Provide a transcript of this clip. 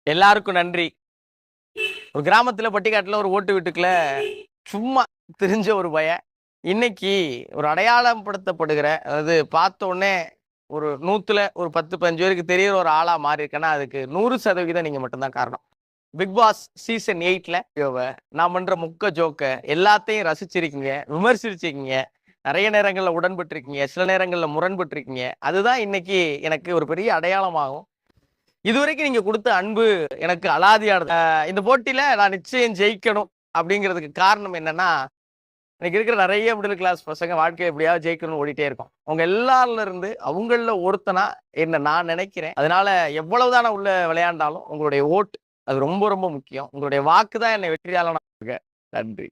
எல்லாருக்கும் நன்றி. ஒரு கிராமத்துல பட்டிக்காட்டுல ஒரு ஓட்டு வீட்டுக்குள்ள சும்மா தெரிஞ்ச ஒரு பையன் இன்னைக்கு ஒரு அடையாளம் படுத்தப்படுகிற, அதாவது பார்த்த உடனே ஒரு 100ல ஒரு 10, 15 பேருக்கு தெரியிற ஒரு ஆளா மாறி இருக்கேன்னா அதுக்கு 100% நீங்க மட்டும்தான் காரணம். பிக் பாஸ் சீசன் 8ல நான் பண்ற முக்க ஜோக்க எல்லாத்தையும் ரசிச்சிருக்கீங்க, விமர்சிச்சிருக்கீங்க, நிறைய நேரங்கள்ல உடன்பட்டிருக்கீங்க, சில நேரங்கள்ல முரண்பட்டிருக்கீங்க. அதுதான் இன்னைக்கு எனக்கு ஒரு பெரிய அடையாளமாகும். இதுவரைக்கும் நீங்க கொடுத்த அன்பு எனக்கு அலாதியானது. இந்த போட்டியில நான் நிச்சயம் ஜெயிக்கணும் அப்படிங்கிறதுக்கு காரணம் என்னன்னா, இன்னைக்கு இருக்கிற நிறைய மிடில் கிளாஸ் பசங்க வாழ்க்கையை எப்படியாவது ஜெயிக்கணும்னு ஓடிட்டே இருக்கும். அவங்க எல்லாருல இருந்து அவங்கள ஒருத்தனா என்ன நான் நினைக்கிறேன். அதனால எவ்வளவுதான் நான் உள்ள விளையாண்டாலும் உங்களுடைய ஓட் அது ரொம்ப ரொம்ப முக்கியம். உங்களுடைய வாக்கு தான் என்னை வெற்றியாளனா. நன்றி.